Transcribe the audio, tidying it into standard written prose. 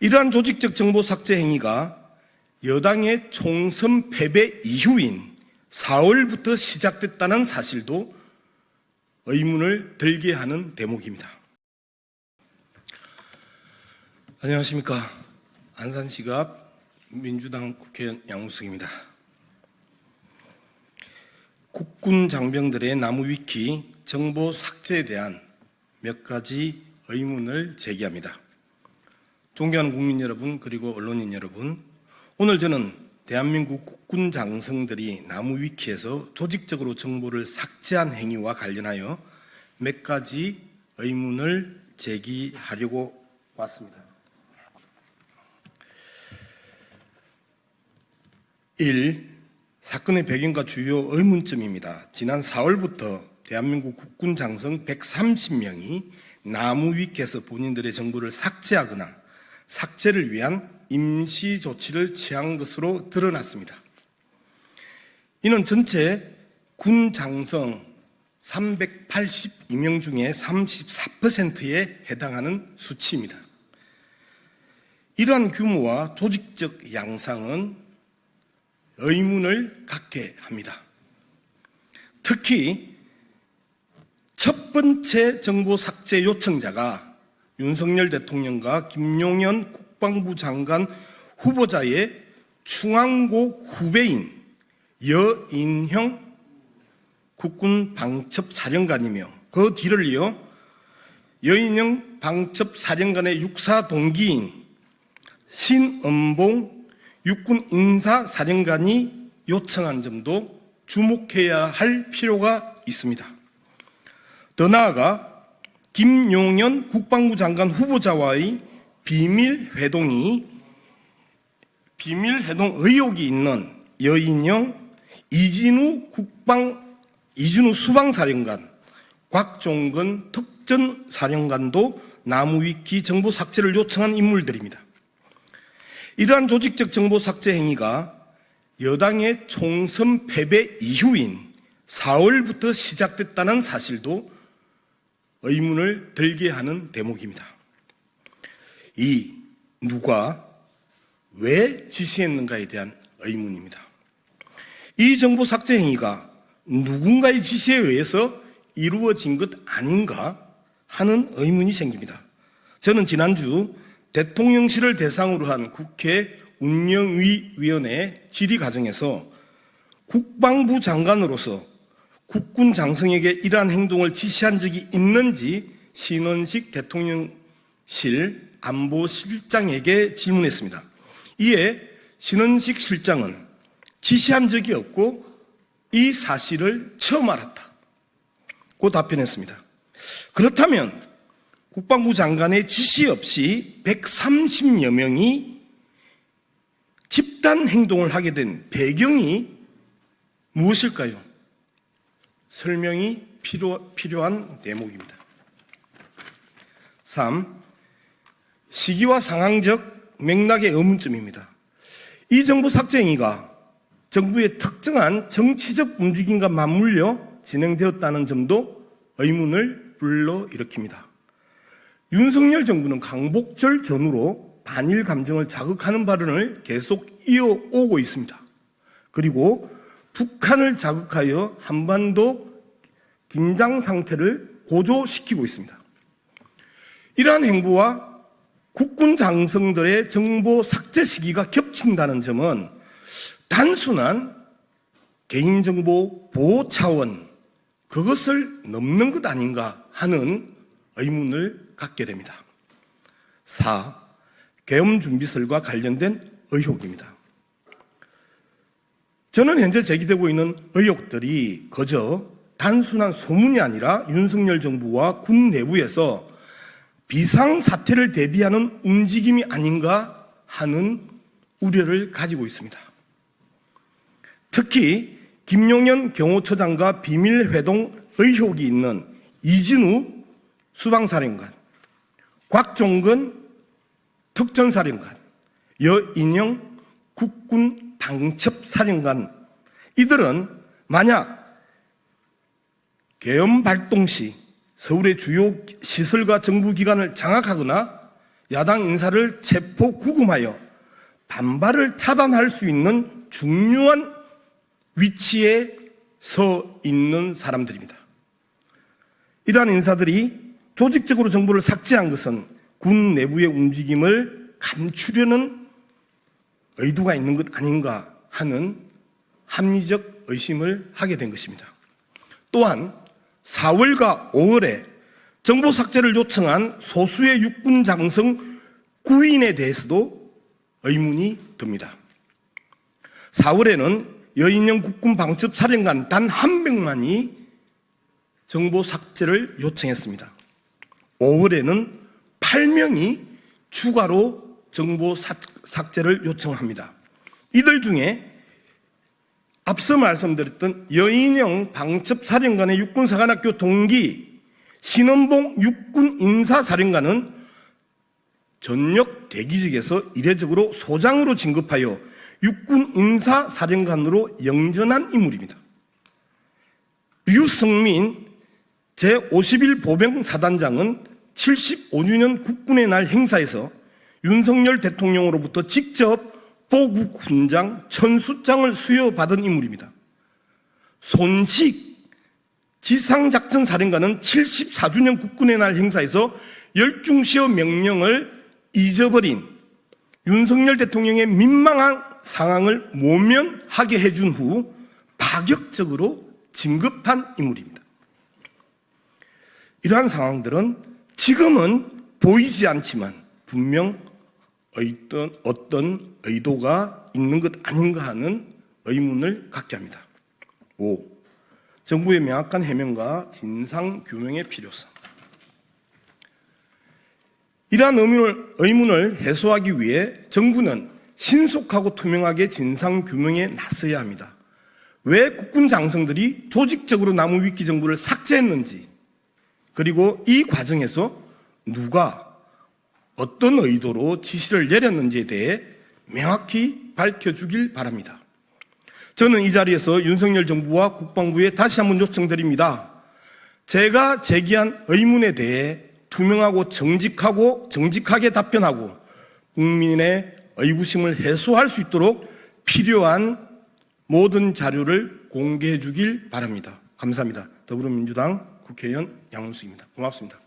이러한 조직적 정보 삭제 행위가 여당의 총선 패배 이후인 4월부터 시작됐다는 사실도 의문을 들게 하는 대목입니다. 안녕하십니까. 안산시갑 민주당 국회의원 양우석입니다. 국군 장병들의 나무위키 정보 삭제에 대한 몇 가지 의문을 제기합니다. 존경하는 국민 여러분, 그리고 언론인 여러분, 오늘 저는 대한민국 국군 장성들이 나무위키에서 조직적으로 정보를 삭제한 행위와 관련하여 몇 가지 의문을 제기하려고 왔습니다. 1. 사건의 배경과 주요 의문점입니다. 지난 4월부터 대한민국 국군 장성 130명이 나무위키에서 본인들의 정보를 삭제하거나 삭제를 위한 임시 조치를 취한 것으로 드러났습니다. 이는 전체 군 장성 382명 중에 34%에 해당하는 수치입니다. 이러한 규모와 조직적 양상은 의문을 갖게 합니다. 특히 첫 번째 정보 삭제 요청자가 윤석열 대통령과 김용현 국방부 장관 후보자의 충안고 후배인 여인형 국군 방첩사령관이며 그 뒤를 이어 여인형 방첩사령관의 육사 동기인 신은봉 육군 인사사령관이 요청한 점도 주목해야 할 필요가 있습니다. 더 나아가 김용현 국방부 장관 후보자와의 비밀 회동 의혹이 있는 여인형 이진우 수방사령관, 곽종근 특전사령관도 나무위키 정보 삭제를 요청한 인물들입니다. 이러한 조직적 정보 삭제 행위가 여당의 총선 패배 이후인 4월부터 시작됐다는 사실도 의문을 들게 하는 대목입니다. 2. 누가 왜 지시했는가에 대한 의문입니다. 이 정보 삭제 행위가 누군가의 지시에 의해서 이루어진 것 아닌가 하는 의문이 생깁니다. 저는 지난주 대통령실을 대상으로 한 국회 운영위원회 질의 과정에서 국방부 장관으로서 국군 장성에게 이러한 행동을 지시한 적이 있는지 신원식 대통령실 안보실장에게 질문했습니다. 이에 신원식 실장은 지시한 적이 없고 이 사실을 처음 알았다고 답변했습니다. 그렇다면 국방부 장관의 지시 없이 130여 명이 집단 행동을 하게 된 배경이 무엇일까요? 설명이 필요한 대목입니다. 3. 시기와 상황적 맥락의 의문점입니다. 이 정보 삭제 행위가 정부의 특정한 정치적 움직임과 맞물려 진행되었다는 점도 의문을 불러일으킵니다. 윤석열 정부는 광복절 전후로 반일 감정을 자극하는 발언을 계속 이어오고 있습니다. 그리고 북한을 자극하여 한반도 긴장 상태를 고조시키고 있습니다. 이러한 행보와 국군 장성들의 정보 삭제 시기가 겹친다는 점은 단순한 개인정보 보호 차원, 그것을 넘는 것 아닌가 하는 의문을 갖게 됩니다. 4. 계엄 준비설과 관련된 의혹입니다. 저는 현재 제기되고 있는 의혹들이 그저 단순한 소문이 아니라 윤석열 정부와 군 내부에서 비상사태를 대비하는 움직임이 아닌가 하는 우려를 가지고 있습니다. 특히 김용현 경호처장과 비밀회동 의혹이 있는 이진우 수방사령관, 곽종근 특전사령관, 여인형 국군 방첩사령관, 이들은 만약 계엄 발동 시 서울의 주요 시설과 정부기관을 장악하거나 야당 인사를 체포 구금하여 반발을 차단할 수 있는 중요한 위치에 서 있는 사람들입니다. 이러한 인사들이 조직적으로 정보를 삭제한 것은 군 내부의 움직임을 감추려는 의도가 있는 것 아닌가 하는 합리적 의심을 하게 된 것입니다. 또한 4월과 5월에 정보 삭제를 요청한 소수의 육군 장성 9인에 대해서도 의문이 듭니다. 4월에는 여인영 국군 방첩 사령관 단 한 명만이 정보 삭제를 요청했습니다. 5월에는 8명이 추가로 정보 삭제를 요청합니다. 이들 중에 앞서 말씀드렸던 여인영 방첩 사령관의 육군사관학교 동기 신원봉 육군 인사사령관은 전역 대기직에서 이례적으로 소장으로 진급하여 육군 인사사령관으로 영전한 인물입니다. 류성민 제51 보병사단장은 75주년 국군의 날 행사에서 윤석열 대통령으로부터 직접 보국훈장 천수장을 수여받은 인물입니다. 손식 지상작전사령관은 74주년 국군의 날 행사에서 열중시어 명령을 잊어버린 윤석열 대통령의 민망한 상황을 모면하게 해준 후 파격적으로 진급한 인물입니다. 이러한 상황들은 지금은 보이지 않지만 분명 어떤 의도가 있는 것 아닌가 하는 의문을 갖게 합니다. 5. 정부의 명확한 해명과 진상규명의 필요성. 이러한 의문을 해소하기 위해 정부는 신속하고 투명하게 진상규명에 나서야 합니다. 왜 국군 장성들이 조직적으로 나무위키 정보를 삭제했는지, 그리고 이 과정에서 누가 어떤 의도로 지시를 내렸는지에 대해 명확히 밝혀주길 바랍니다. 저는 이 자리에서 윤석열 정부와 국방부에 다시 한번 요청드립니다. 제가 제기한 의문에 대해 투명하고 정직하게 답변하고 국민의 의구심을 해소할 수 있도록 필요한 모든 자료를 공개해 주길 바랍니다. 감사합니다. 더불어민주당 국회의원 양문수입니다. 고맙습니다.